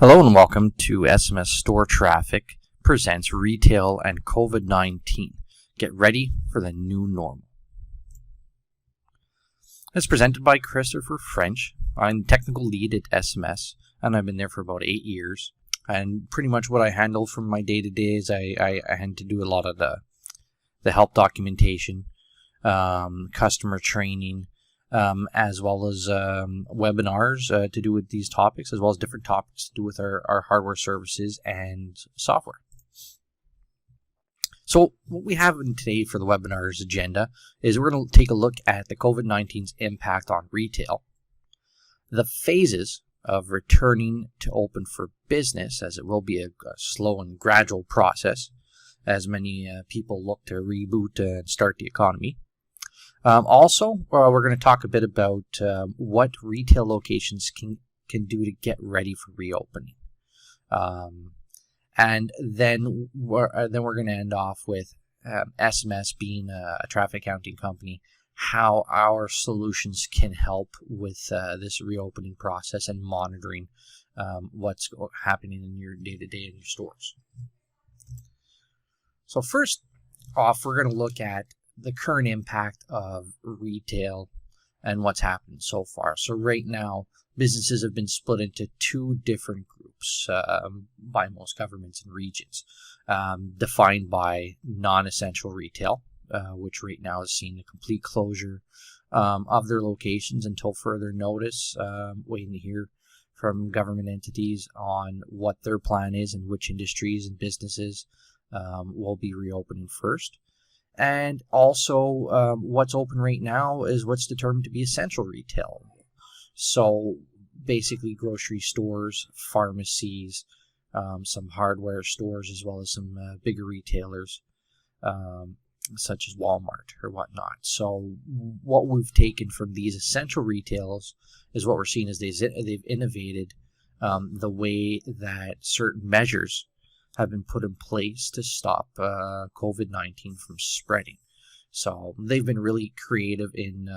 Hello and welcome to SMS Store Traffic presents Retail and COVID-19. Get ready for the new normal. It's presented by Christopher French. I'm technical lead at SMS and I've been there for about 8 years. And pretty much what I handle from my day-to-day is I had to do a lot of the help documentation, customer training, as well as webinars to do with these topics, as well as different topics to do with our hardware services and software. So what we have today for the webinar's agenda is we're going to take a look at the COVID-19's impact on retail, the phases of returning to open for business, as it will be a slow and gradual process as many people look to reboot and start the economy. Also, we're going to talk a bit about what retail locations can do to get ready for reopening. And then we're going to end off with SMS being a traffic accounting company, how our solutions can help with this reopening process and monitoring what's happening in your day-to-day in your stores. So first off, we're going to look at the current impact of retail and what's happened so far. So right now, businesses have been split into two different groups by most governments and regions, defined by non-essential retail, which right now is seeing a complete closure of their locations until further notice, waiting to hear from government entities on what their plan is and which industries and businesses will be reopening first. And also, what's open right now is what's determined to be essential retail. So basically grocery stores, pharmacies, some hardware stores, as well as some bigger retailers, such as Walmart or whatnot. So what we've taken from these essential retailers is what we're seeing is they've innovated the way that certain measures have been put in place to stop COVID-19 from spreading. So they've been really creative in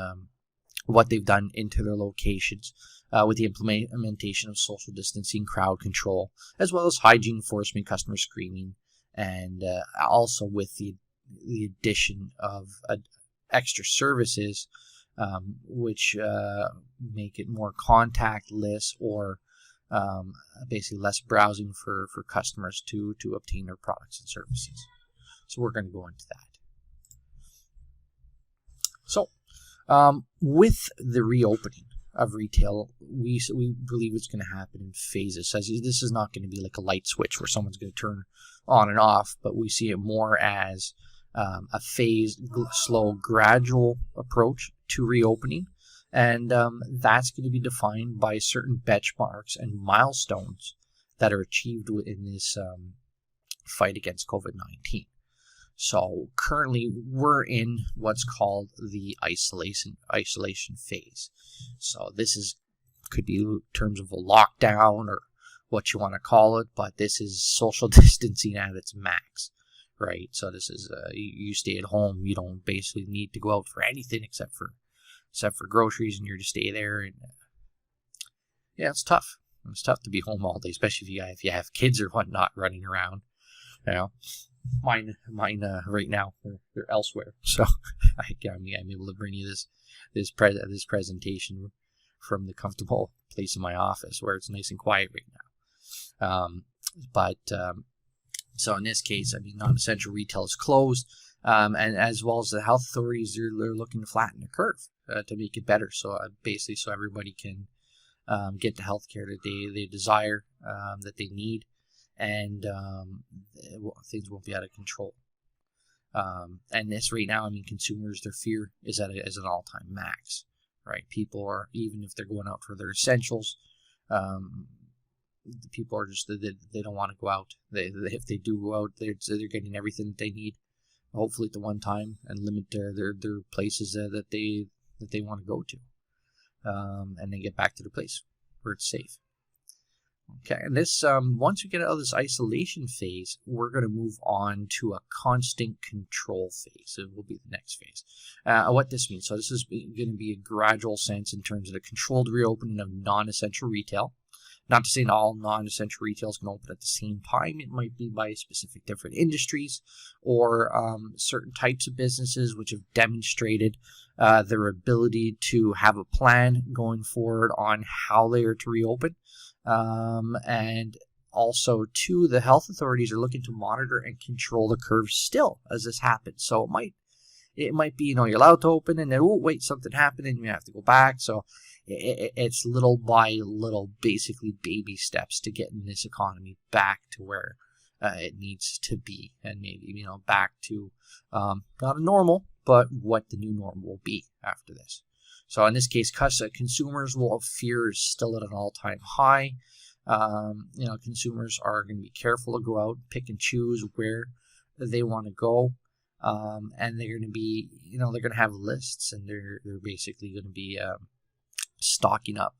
what they've done into their locations with the implementation of social distancing, crowd control, as well as hygiene enforcement, customer screening, and also with the addition of extra services which make it more contactless or basically less browsing for customers to obtain their products and services. So we're going to go into that. So with the reopening of retail, we believe it's going to happen in phases. So this is not going to be like a light switch where someone's going to turn on and off, but we see it more as a phased, slow, gradual approach to reopening. And that's going to be defined by certain benchmarks and milestones that are achieved in this fight against COVID-19. So currently we're in what's called the isolation phase. So this could be in terms of a lockdown or what you want to call it, but this is social distancing at its max, right? So this is you stay at home. You don't basically need to go out for anything except for groceries, and you're to stay there. And yeah, it's tough. It's tough to be home all day, especially if you have kids or whatnot running around. You know, mine right now they're elsewhere. So I'm able to bring you this presentation from the comfortable place in my office where it's nice and quiet right now. So in this case, non-essential retail is closed. And as well as the health authorities, they're looking to flatten the curve to make it better. So basically, so everybody can get the health care that they desire, that they need, and things won't be out of control. And this right now, consumers, their fear is at an all-time max, right? People are, even if they're going out for their essentials, the people are just, they don't want to go out. If they do go out, they're getting everything that they need, hopefully at the one time, and limit their places that they want to go to, and then get back to the place where it's safe. Okay, and this once we get out of this isolation phase, we're going to move on to a constant control phase. It will be the next phase. What this means, so this is going to be a gradual sense in terms of the controlled reopening of non-essential retail, Not to say that all non-essential retail is going to open at the same time. It might be by specific different industries or certain types of businesses which have demonstrated their ability to have a plan going forward on how they are to reopen. And also, too, the health authorities are looking to monitor and control the curve still as this happens. So it might be, you're allowed to open and then, oh, wait, something happened and you have to go back. So it's little by little, basically baby steps to getting this economy back to where it needs to be, and maybe back to not a normal, but what the new normal will be after this. So in this case, consumers will fear is still at an all-time high. Consumers are going to be careful to go out, pick and choose where they want to go, and they're going to be, they're going to have lists, and they're basically going to be stocking up,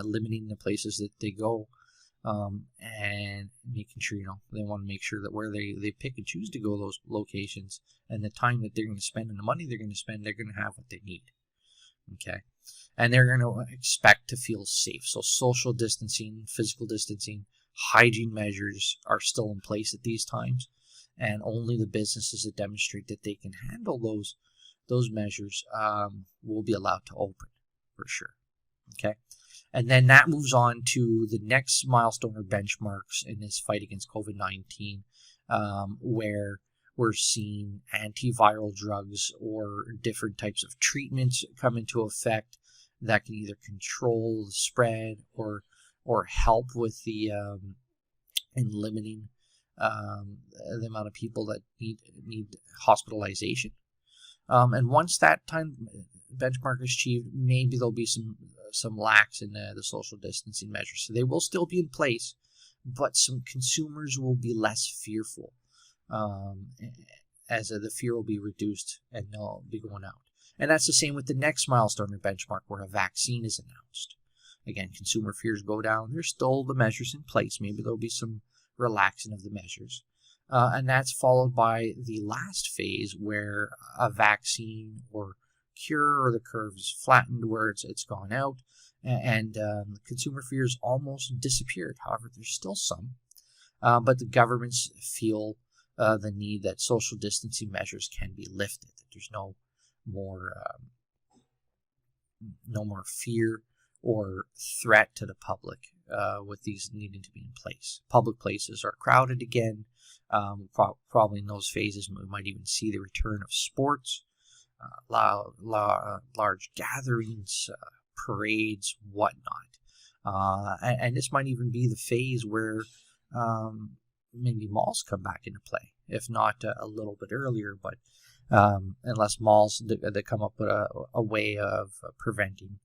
limiting the places that they go, and making sure, they want to make sure that where they pick and choose to go those locations and the time that they're going to spend and the money they're going to spend, they're going to have what they need. Okay. And they're going to expect to feel safe. So social distancing, physical distancing, hygiene measures are still in place at these times. And only the businesses that demonstrate that they can handle those measures will be allowed to open, for sure. Okay. And then that moves on to the next milestone or benchmarks in this fight against COVID-19, where we're seeing antiviral drugs or different types of treatments come into effect that can either control the spread or help with the in limiting the amount of people that need hospitalization. And once that time benchmark is achieved, maybe there'll be some lax in the social distancing measures. So they will still be in place, but some consumers will be less fearful. As the fear will be reduced and they'll be going out. And that's the same with the next milestone or benchmark where a vaccine is announced. Again, consumer fears go down. There's still the measures in place. Maybe there'll be some relaxing of the measures. And that's followed by the last phase where a vaccine or cure or the curve is flattened where it's gone out and consumer fears almost disappeared. However, there's still some. But the governments feel the need that social distancing measures can be lifted. That there's no more fear or threat to the public with these needing to be in place. Public places are crowded again. Probably in those phases, we might even see the return of sports, large gatherings, parades, whatnot. And this might even be the phase where maybe malls come back into play, if not a little bit earlier, but unless malls that come up with a way of preventing,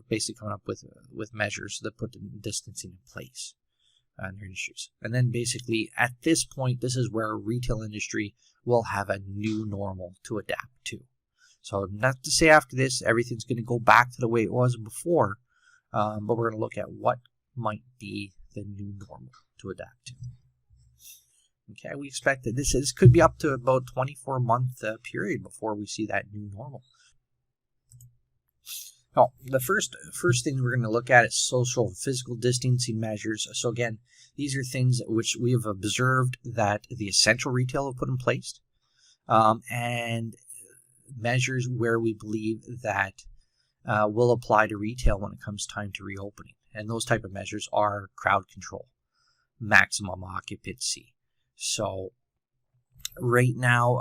basically coming up with measures that put the distancing in place in their industries. And then basically at this point, this is where retail industry will have a new normal to adapt to. So not to say after this, everything's going to go back to the way it was before, but we're going to look at what might be the new normal to adapt to. Okay, we expect that this could be up to about 24-month period before we see that new normal. Now, the first thing we're going to look at is social and physical distancing measures. So again, these are things which we have observed that the essential retail have put in place, and measures where we believe that will apply to retail when it comes time to reopening. And those type of measures are crowd control, maximum occupancy. So right now,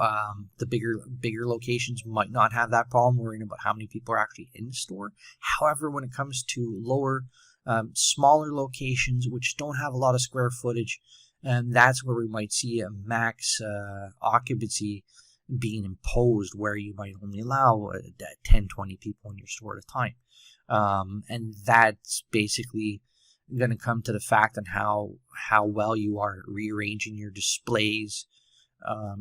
the bigger locations might not have that problem worrying about how many people are actually in the store. However, when it comes to lower, smaller locations which don't have a lot of square footage, that's where we might see a max occupancy being imposed, where you might only allow 10, 20 people in your store at a time. And that's basically going to come to the fact on how well you are rearranging your displays,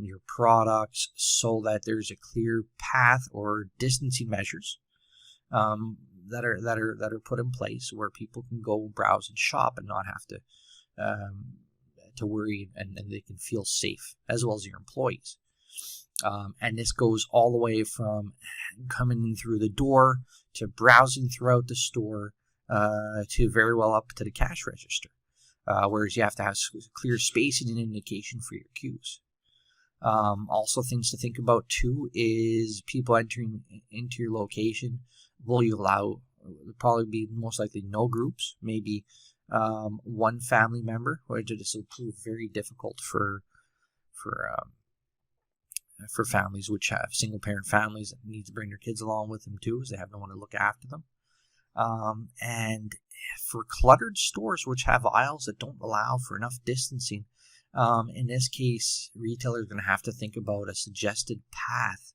your products, so that there's a clear path or distancing measures that are put in place where people can go browse and shop and not have to worry, and they can feel safe, as well as your employees. And this goes all the way from coming in through the door to browsing throughout the store, to very well up to the cash register, whereas you have to have clear spacing and indication for your queues. Also, things to think about too is people entering into your location. Will you allow? Probably be most likely no groups, maybe one family member, which this will prove very difficult for families which have single parent families that need to bring their kids along with them too, as they have no one to look after them. And for cluttered stores which have aisles that don't allow for enough distancing, in this case, retailers are going to have to think about a suggested path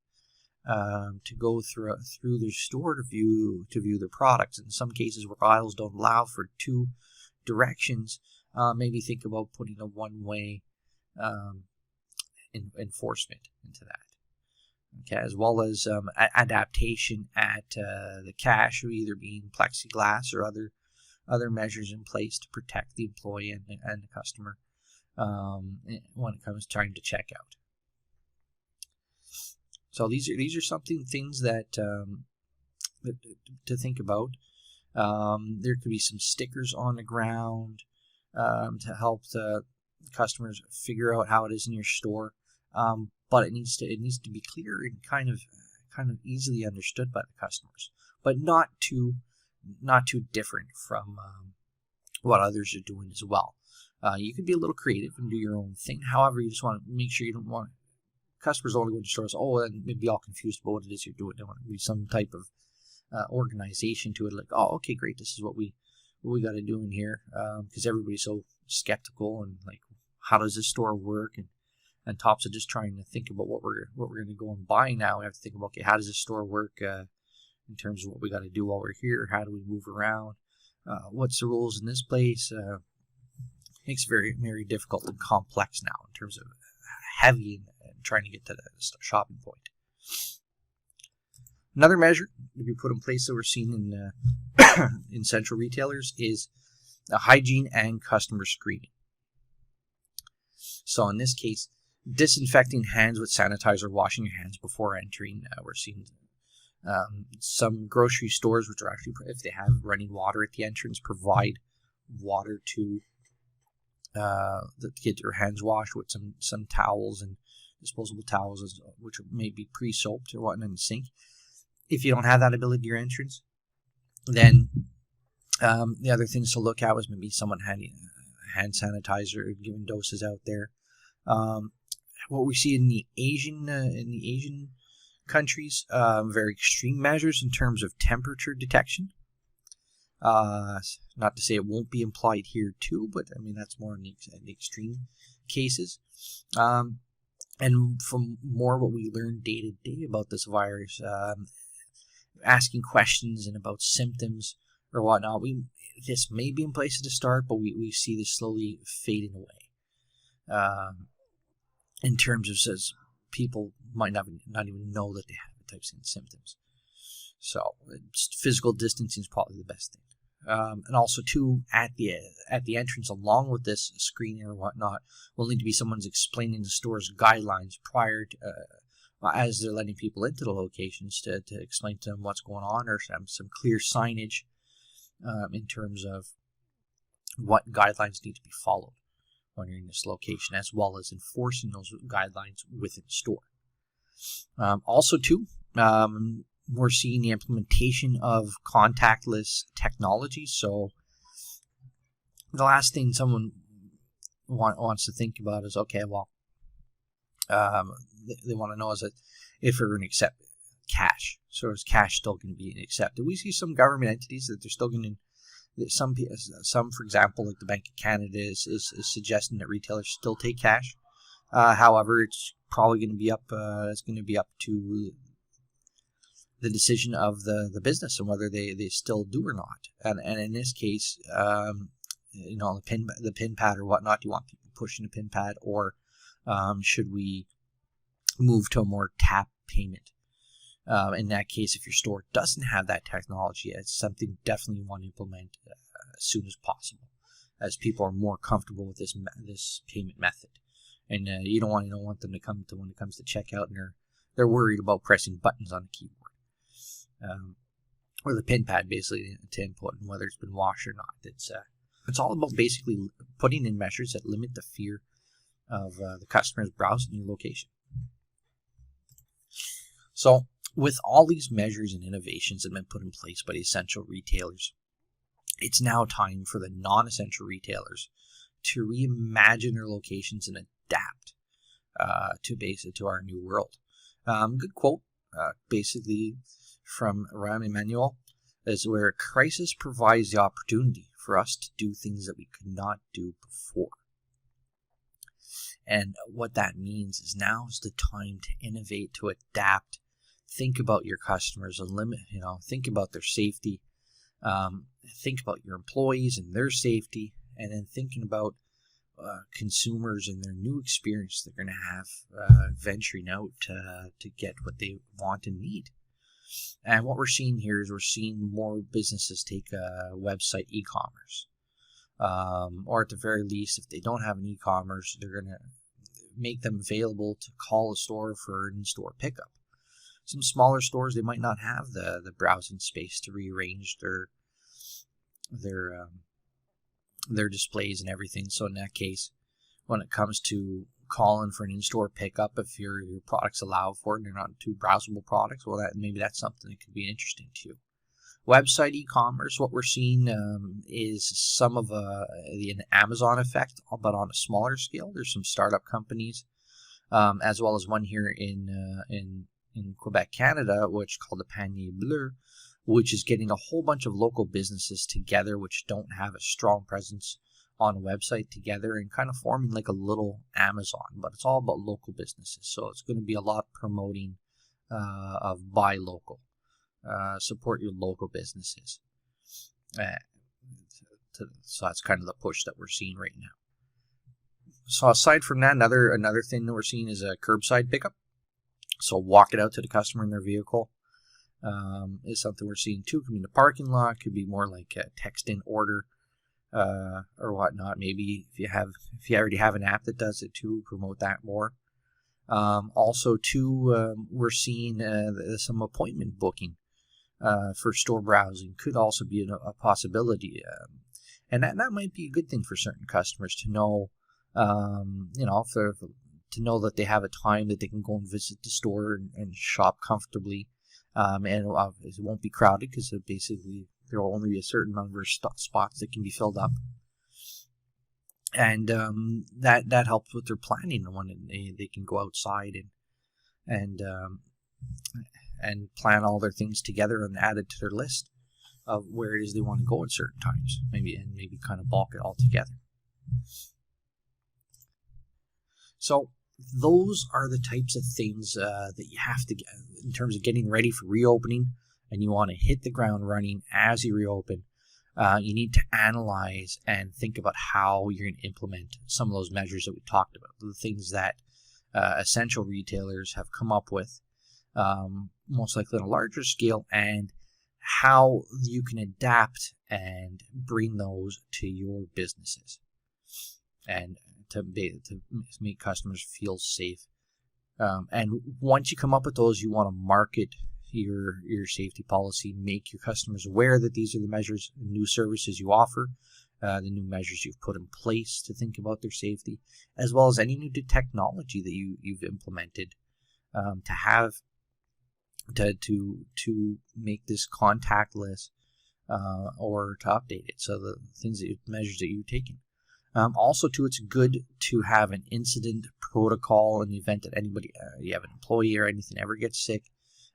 to go through their store to view their products. In some cases where aisles don't allow for two directions, maybe think about putting a one-way enforcement into that. Okay, as well as adaptation at the cash, either being plexiglass or other measures in place to protect the employee and the customer when it comes to trying to check out. So these are things that to think about. There could be some stickers on the ground to help the customers figure out how it is in your store. But it needs to be clear and kind of easily understood by the customers, but not too different from what others are doing as well. You can be a little creative and do your own thing. However, you just want to make sure you don't want customers only go to stores. Oh, and maybe all confused about what it is you're doing. There want to be some type of organization to it. Like, oh, okay, great. This is what we got to do in here, because everybody's so skeptical and like, how does this store work? And tops of just trying to think about what we're going to go and buy now. We have to think about, okay, how does this store work in terms of what we got to do while we're here? How do we move around? What's the rules in this place? Makes it very, very difficult and complex now in terms of heavy and trying to get to the shopping point. Another measure to be put in place that we're seeing in central retailers is hygiene and customer screening. So in this case, disinfecting hands with sanitizer, washing your hands before entering. We're seeing some grocery stores, which are actually, if they have running water at the entrance, provide water to get your hands washed with some towels and disposable towels, which may be pre-soaped or whatnot in the sink. If you don't have that ability at your entrance, then the other things to look at was maybe someone handing hand sanitizer, giving doses out there. What we see in the Asian countries, very extreme measures in terms of temperature detection. Not to say it won't be implied here too, but I mean that's more in the extreme cases. And from more what we learn day to day about this virus, asking questions and about symptoms or whatnot, this may be in place to start, but we see this slowly fading away. In terms of, says people might not even know that they have the types of symptoms. So physical distancing is probably the best thing. And also too, at the entrance, along with this screening or whatnot, will need to be someone's explaining the store's guidelines prior to, as they're letting people into the locations to explain to them what's going on, or some clear signage in terms of what guidelines need to be followed when you're in this location, as well as enforcing those guidelines within the store. Also too, we're seeing the implementation of contactless technology. So the last thing someone wants to think about is, okay, well, they want to know is that if we're going to accept cash. So is cash still going to be accepted? We see some government entities that they're still going to, some, for example, like the Bank of Canada is suggesting that retailers still take cash. However, it's probably going to be up. It's going to be up to the decision of the business and whether they still do or not. And in this case, the pin pad or whatnot. Do you want people pushing the pin pad, or should we move to a more tap payment? In that case, if your store doesn't have that technology, it's something definitely you want to implement as soon as possible, as people are more comfortable with this payment method. And you don't want them to come to, when it comes to checkout, and they're worried about pressing buttons on the keyboard. or the pin pad basically to input, and whether it's been washed or not. It's all about basically putting in measures that limit the fear of the customers browsing your location. So with all these measures and innovations that have been put in place by the essential retailers, it's now time for the non-essential retailers to reimagine their locations and adapt to our new world. Good quote, basically from Rahm Emanuel, is where crisis provides the opportunity for us to do things that we could not do before. And what that means is now is the time to innovate, to adapt, think about your customers, think about their safety, think about your employees and their safety, and then thinking about consumers and their new experience they're going to have venturing out to get what they want and need. And what we're seeing here is we're seeing more businesses take website e-commerce. Or at the very least, if they don't have an e-commerce, they're going to make them available to call a store for an in-store pickup. Some smaller stores, they might not have the browsing space to rearrange their displays and everything. So in that case, when it comes to calling for an in-store pickup, if your products allow for it and they're not too browsable products, well, maybe that's something that could be interesting to you. Website e-commerce, what we're seeing is some of the Amazon effect, but on a smaller scale. There's some startup companies, as well as one here in Quebec, Canada, which is called the Panier Bleu, which is getting a whole bunch of local businesses together which don't have a strong presence on a website together and kind of forming like a little Amazon, but it's all about local businesses. So it's going to be a lot promoting of buy local. Support your local businesses. So that's kind of the push that we're seeing right now. So aside from that, another thing that we're seeing is a curbside pickup. So walk it out to the customer in their vehicle is something we're seeing too. Could be in the parking lot. Could be more like a text-in order or whatnot. Maybe if you already have an app that does it too, promote that more. Also too, we're seeing some appointment booking. For store browsing could also be a possibility, and that might be a good thing for certain customers to know, to know that they have a time that they can go and visit the store and shop comfortably, and it won't be crowded because basically there will only be a certain number of spots that can be filled up, and that helps with their planning when they can go outside and plan all their things together and add it to their list of where it is they want to go at certain times, maybe kind of bulk it all together. So those are the types of things that you have to get in terms of getting ready for reopening, and you want to hit the ground running as you reopen. You need to analyze and think about how you're going to implement some of those measures that we talked about, the things that essential retailers have come up with, most likely on a larger scale, and how you can adapt and bring those to your businesses and to make customers feel safe. And once you come up with those, you want to market your safety policy, make your customers aware that these are the measures and new services you offer, the new measures you've put in place to think about their safety, as well as any new technology that you've implemented to make this contactless or to update it. So the measures that you've taken. Also, too, it's good to have an incident protocol in the event that anybody, you have an employee or anything ever gets sick.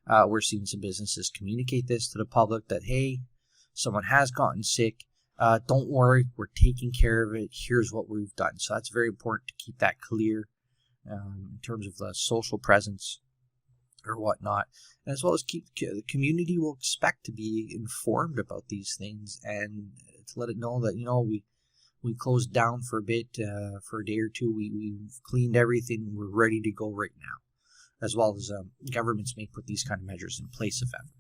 We're seeing some businesses communicate this to the public that, hey, someone has gotten sick. Don't worry, we're taking care of it. Here's what we've done. So that's very important to keep that clear in terms of the social presence or whatnot, and as well as the community will expect to be informed about these things and to let it know that we closed down for a bit, for a day or two. We've cleaned everything. We're ready to go right now, as well as governments may put these kind of measures in place if ever.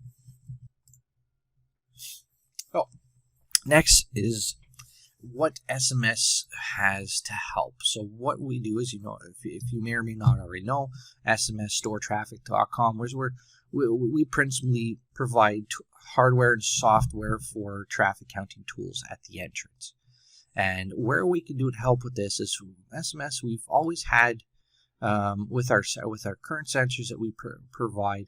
Oh, next is what SMS has to help. So what we do is, if you may or may not already know, smsstoretraffic.com, where we principally provide hardware and software for traffic counting tools at the entrance. And where we can do to help with this is SMS. We've always had with our current sensors that we provide.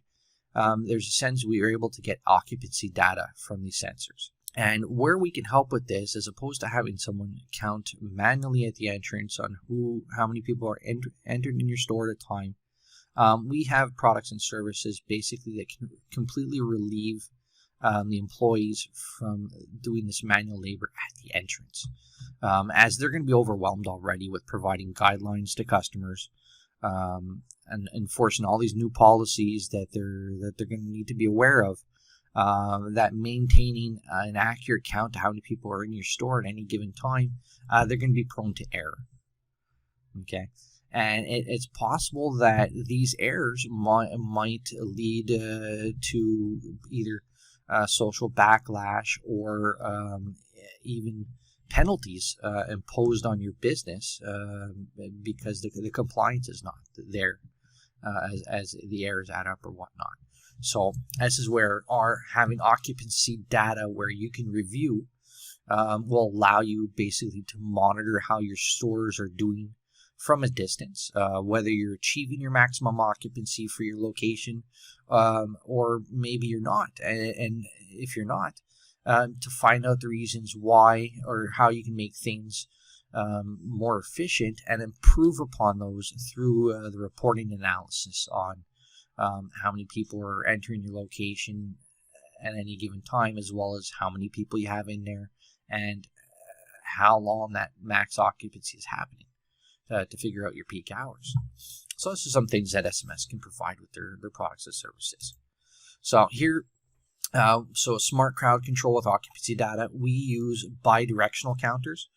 There's a sense we are able to get occupancy data from these sensors. And where we can help with this, as opposed to having someone count manually at the entrance on how many people are entered in your store at a time, we have products and services basically that can completely relieve the employees from doing this manual labor at the entrance, as they're going to be overwhelmed already with providing guidelines to customers and enforcing all these new policies that they're going to need to be aware of. That maintaining an accurate count to how many people are in your store at any given time, they're going to be prone to error. Okay, and it's possible that these errors might lead to either social backlash or even penalties imposed on your business because the compliance is not there as the errors add up or whatnot. So this is where having occupancy data where you can review will allow you basically to monitor how your stores are doing from a distance, whether you're achieving your maximum occupancy for your location or maybe you're not. And if you're not, to find out the reasons why or how you can make things more efficient and improve upon those through the reporting analysis on how many people are entering your location at any given time, as well as how many people you have in there and how long that max occupancy is happening to figure out your peak hours. So this is some things that SMS can provide with their products and services. So here, so smart crowd control with occupancy data, we use bi-directional counters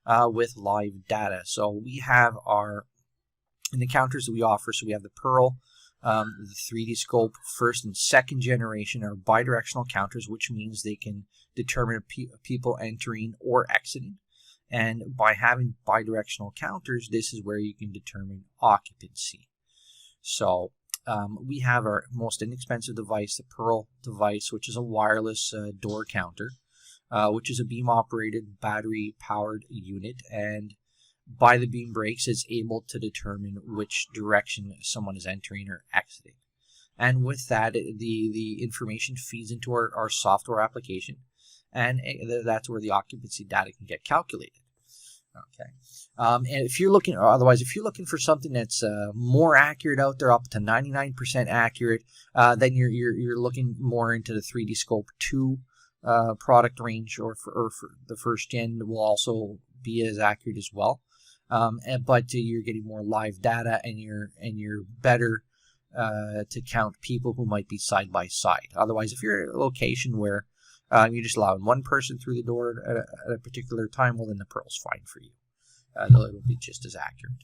with live data. So we have in the counters that we offer, so we have the Pearl, the 3D scope first and second generation are bidirectional counters, which means they can determine people entering or exiting. And by having bidirectional counters, this is where you can determine occupancy. So we have our most inexpensive device, the Pearl device, which is a wireless door counter, which is a beam-operated, battery-powered unit. And by the beam breaks, it's able to determine which direction someone is entering or exiting. And with that, the information feeds into our software application, and that's where the occupancy data can get calculated. Okay. And if you're looking for something that's more accurate out there, up to 99% accurate, then you're looking more into the 3D Scope 2 product range, or for the first gen will also be as accurate as well. But you're getting more live data, and you're better to count people who might be side by side. Otherwise, if you're at a location where you're just allowing one person through the door at a particular time, well, then the Pearl's fine for you. It'll be just as accurate.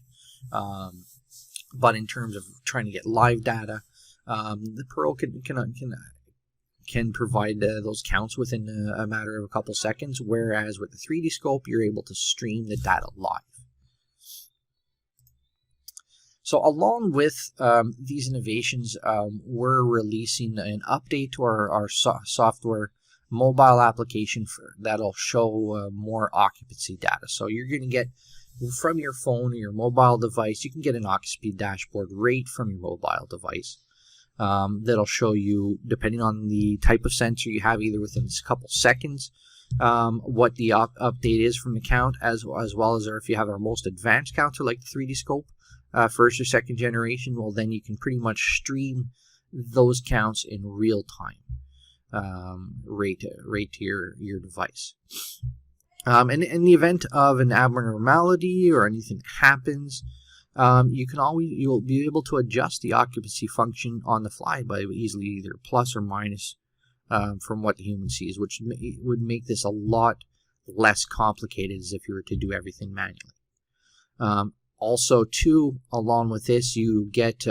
But in terms of trying to get live data, the Pearl can provide those counts within a matter of a couple seconds, whereas with the 3D scope, you're able to stream the data live. So along with these innovations, we're releasing an update to our software mobile application that'll show more occupancy data. So you're going to get from your phone or your mobile device, you can get an occupancy dashboard right from your mobile device. That'll show you, depending on the type of sensor you have, either within a couple seconds, what the update is from the count, as well as if you have our most advanced counter like the 3D scope, first or second generation, well, then you can pretty much stream those counts in real time, right to your device. And in the event of an abnormality or anything happens, you'll be able to adjust the occupancy function on the fly by easily either plus or minus from what the human sees, which would make this a lot less complicated as if you were to do everything manually. Also, too, along with this, you'll get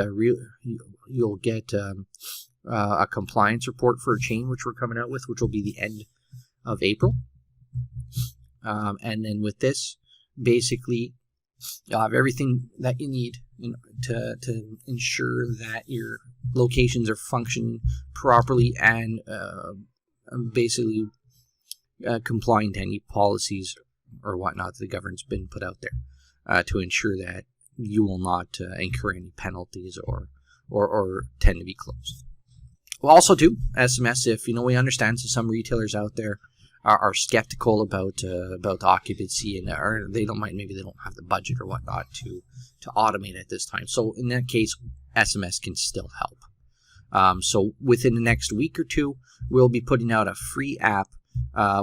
a compliance report for a chain, which we're coming out with, which will be the end of April. And then with this, basically, You'll have everything that you need to ensure that your locations are functioning properly and basically complying to any policies or whatnot that the government's been put out there to ensure that you will not incur any penalties or tend to be closed. Well, also too, SMS, if we understand some retailers out there are skeptical about occupancy, and or they don't have the budget or whatnot to automate at this time. So in that case, SMS can still help. So within the next week or two, we'll be putting out a free app,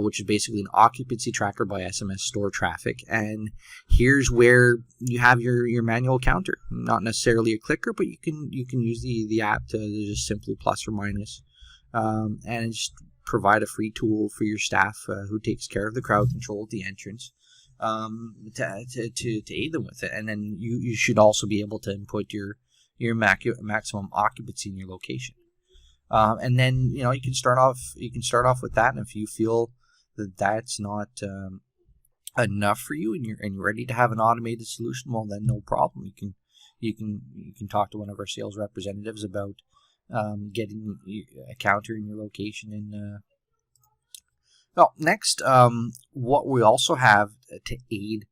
which is basically an occupancy tracker by SMS store traffic. And here's where you have your manual counter, not necessarily a clicker, but you can use the app to just simply plus or minus, and just provide a free tool for your staff who takes care of the crowd control at the entrance, to aid them with it. And then you should also be able to input your maximum occupancy in your location. And then you can start off with that, and if you feel that that's not enough for you, and you're ready to have an automated solution, well then no problem. You can talk to one of our sales representatives about getting a counter in your location. And next, what we also have to aid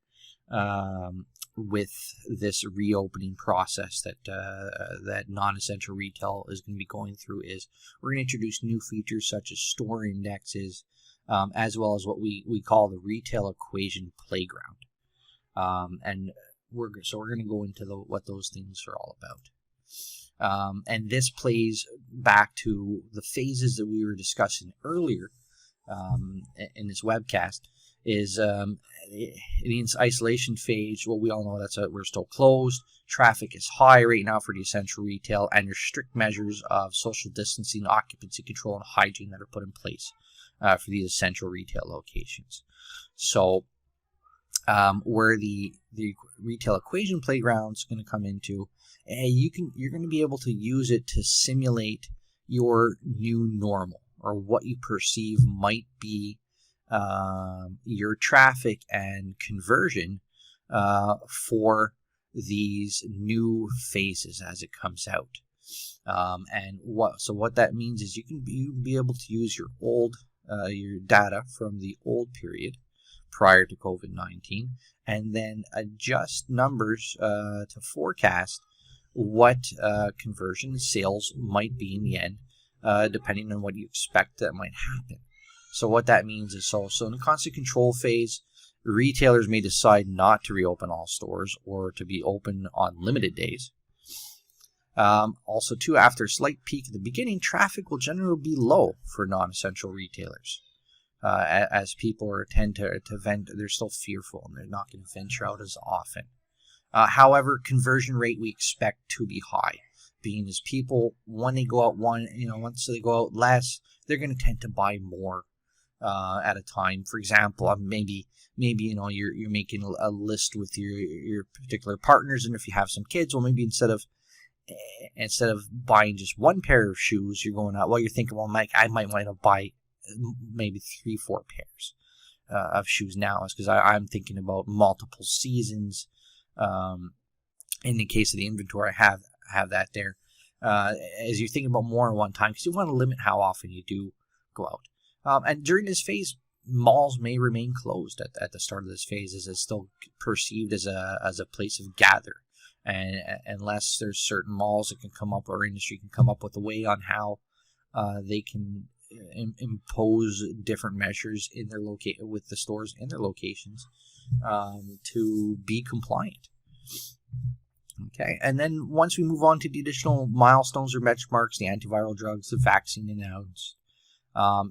with this reopening process that non-essential retail is going to be going through is we're going to introduce new features such as store indexes, as well as what we call the retail equation playground. And we're going to go into what those things are all about. And this plays back to the phases that we were discussing earlier in this webcast. Is the isolation phase. Well, we all know we're still closed. Traffic is high right now for the essential retail, and there's strict measures of social distancing, occupancy control, and hygiene that are put in place for these essential retail locations. So, where the retail equation playground is going to come into, you're going to be able to use it to simulate your new normal, or what you perceive might be your traffic and conversion for these new phases as it comes out. And what that means is you can be able to use your data from the old period prior to COVID-19, and then adjust numbers to forecast what conversion sales might be in the end, depending on what you expect that might happen. So what that means is, so in the constant control phase, retailers may decide not to reopen all stores or to be open on limited days. Also, too, after a slight peak at the beginning, traffic will generally be low for non-essential retailers, as people tend to vent. They're still fearful and they're not going to venture out as often. However, conversion rate we expect to be high, being as people, when they go out once they go out less, they're going to tend to buy more at a time. For example, maybe you're making a list with your particular partners, and if you have some kids, well, maybe instead of buying just one pair of shoes, you're going out. Well, you're thinking, well, Mike, I might want to buy maybe 3-4 pairs of shoes now, is because I'm thinking about multiple seasons. In the case of the inventory, I have that there. As you're thinking about more at one time, because you want to limit how often you do go out. And during this phase, malls may remain closed at the start of this phase, as it's still perceived as a place of gather. And unless there's certain malls that can come up, or industry can come up with a way on how they can impose different measures in their with the stores in their locations to be compliant. Okay, and then once we move on to the additional milestones or benchmarks, the antiviral drugs, the vaccine announced,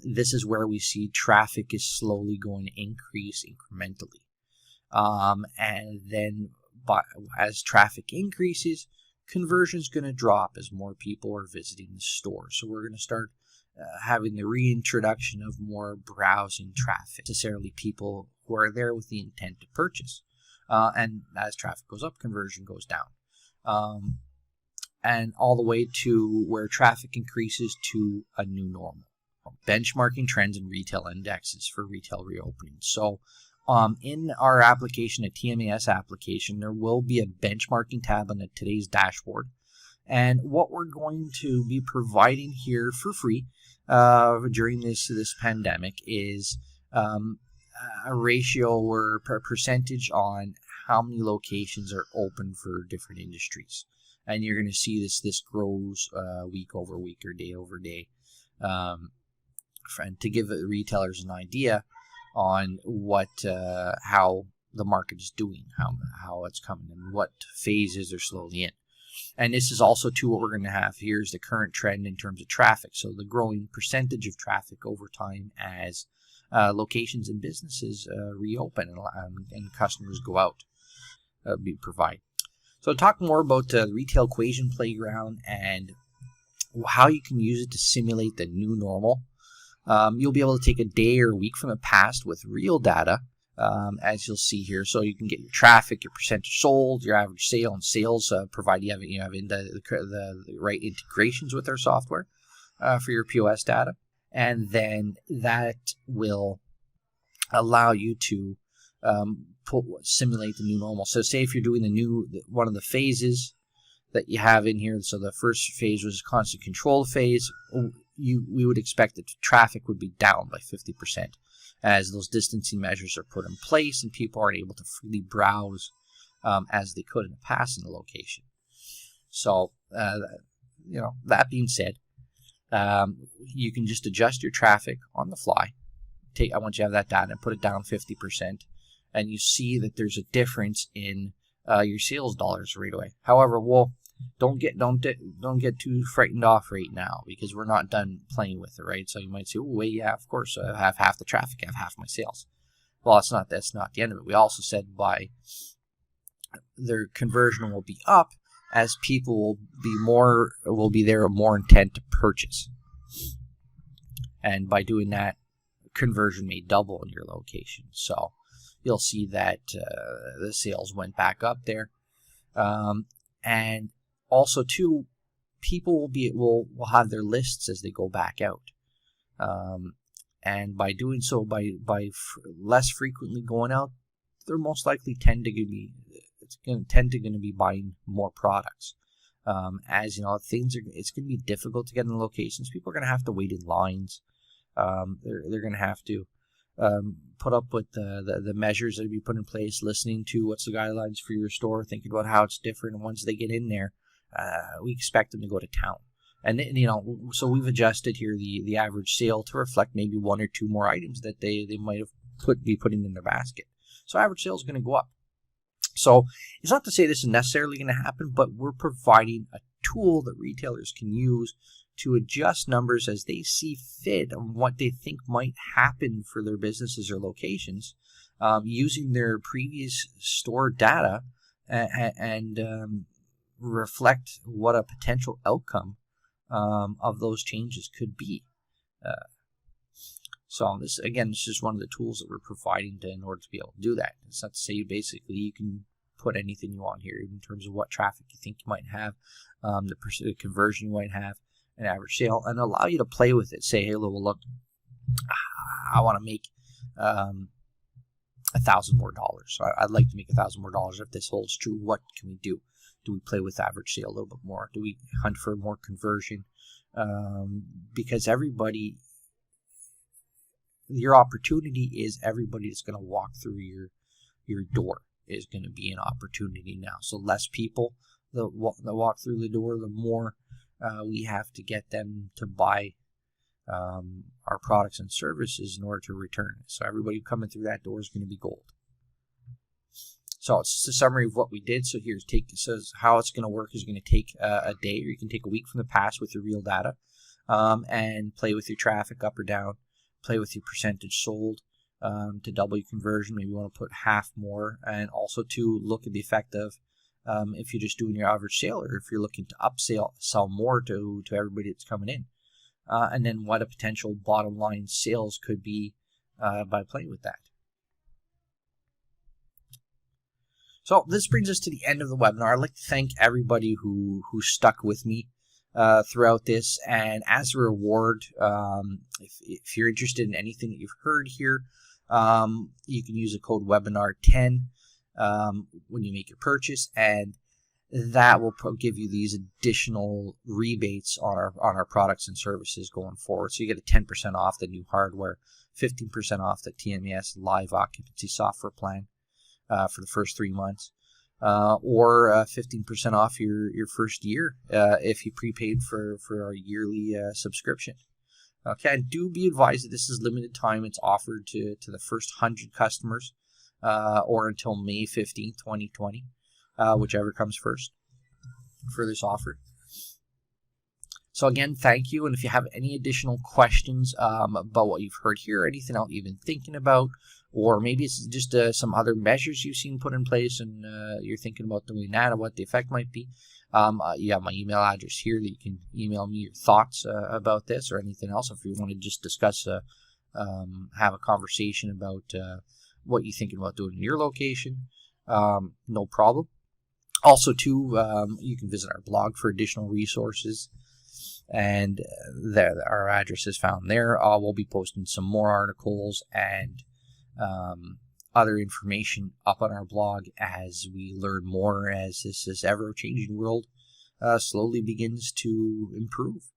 this is where we see traffic is slowly going to increase incrementally. And then as traffic increases, conversion is going to drop as more people are visiting the store. So we're going to start having the reintroduction of more browsing traffic, necessarily people who are there with the intent to purchase. And as traffic goes up, conversion goes down. And all the way to where traffic increases to a new normal. Benchmarking trends and retail indexes for retail reopening. So In our application, a TMAS application, there will be a benchmarking tab on today's dashboard. And what we're going to be providing here for free during this pandemic is a ratio or percentage on how many locations are open for different industries. And you're going to see this grows week over week or day over day. And to give the retailers an idea on how the market is doing, how it's coming, and what phases they're slowly in. And this is also too what we're going to have here is the current trend in terms of traffic. So the growing percentage of traffic over time as locations and businesses reopen and customers go out, provide. So talk more about the retail equation playground and how you can use it to simulate the new normal. You'll be able to take a day or a week from the past with real data, as you'll see here. So you can get your traffic, your percentage sold, your average sale, and sales, provided you have the right integrations with our software for your POS data. And then that will allow you to simulate the new normal. So say if you're doing one of the phases that you have in here. So the first phase was a constant control phase. We would expect that traffic would be down by 50% as those distancing measures are put in place and people aren't able to freely browse as they could in the past in the location. So, that being said, you can just adjust your traffic on the fly. I want you to have that data and put it down 50%, and you see that there's a difference in your sales dollars right away. However, don't get too frightened off right now because we're not done playing with it, right? So you might say, "Oh, wait, yeah, of course, I have half the traffic, I have half my sales." Well, that's not the end of it. We also said their conversion will be up as people will be there more intent to purchase, and by doing that, conversion may double in your location. So you'll see that the sales went back up there, and also, too, people will have their lists as they go back out, and by doing so, by less frequently going out, they're most likely tend to be buying more products. As you know, it's going to be difficult to get in locations. People are going to have to wait in lines. They're going to have to put up with the measures that be put in place, listening to what's the guidelines for your store, thinking about how it's different. And once they get in there, we expect them to go to town. And so we've adjusted here the average sale to reflect maybe one or two more items that they might have be putting in their basket. So average sale is going to go up. So it's not to say this is necessarily going to happen, but we're providing a tool that retailers can use to adjust numbers as they see fit on what they think might happen for their businesses or locations, using their previous store data and reflect what a potential outcome of those changes could be. So this is one of the tools that we're providing in order to be able to do that. It's not to say you can put anything you want here in terms of what traffic you think you might have, the conversion you might have, an average sale, and allow you to play with it. Say, hey, look, I want to make $1,000 more. I'd like to make $1,000 more. If this holds true, what can we do? Do we play with average sale a little bit more? Do we hunt for more conversion? Because your opportunity is everybody that's going to walk through your door is going to be an opportunity now. So less people that walk through the door, the more we have to get them to buy our products and services in order to return. So everybody coming through that door is going to be gold. So it's just a summary of what we did. So says how it's going to work is going to take a day, or you can take a week from the past with your real data, and play with your traffic up or down, play with your percentage sold to double your conversion. Maybe you want to put half more, and also to look at the effect of if you're just doing your average sale, or if you're looking to sell more to everybody that's coming in, and then what a potential bottom line sales could be by playing with that. So this brings us to the end of the webinar. I'd like to thank everybody who stuck with me throughout this, and as a reward, if you're interested in anything that you've heard here, You can use the code webinar10 when you make your purchase, and that will give you these additional rebates on our products and services going forward. So you get a 10% off the new hardware, 15% off the TMES live occupancy software plan for the first 3 months, or 15% off your first year if you prepaid for our yearly subscription. Okay, and do be advised that this is limited time. It's offered to the first 100 customers or until May 15th, 2020. Whichever comes first for this offer. So again, thank you. And if you have any additional questions about what you've heard here, anything else you've been thinking about, or maybe it's just some other measures you've seen put in place and you're thinking about doing that and what the effect might be, you have my email address here that you can email me your thoughts about this or anything else. If you want to just discuss, have a conversation about what you're thinking about doing in your location, no problem. Also, too, you can visit our blog for additional resources, and our address is found there. We'll be posting some more articles and other information up on our blog as we learn more, as this ever-changing world slowly begins to improve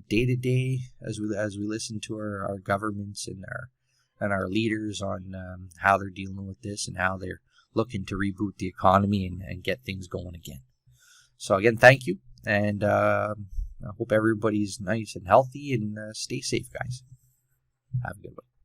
day to day as we listen to our governments and our leaders on how they're dealing with this and how they're looking to reboot the economy and get things going again. So again, thank you, and I hope everybody's nice and healthy, and stay safe, guys. Have a good one.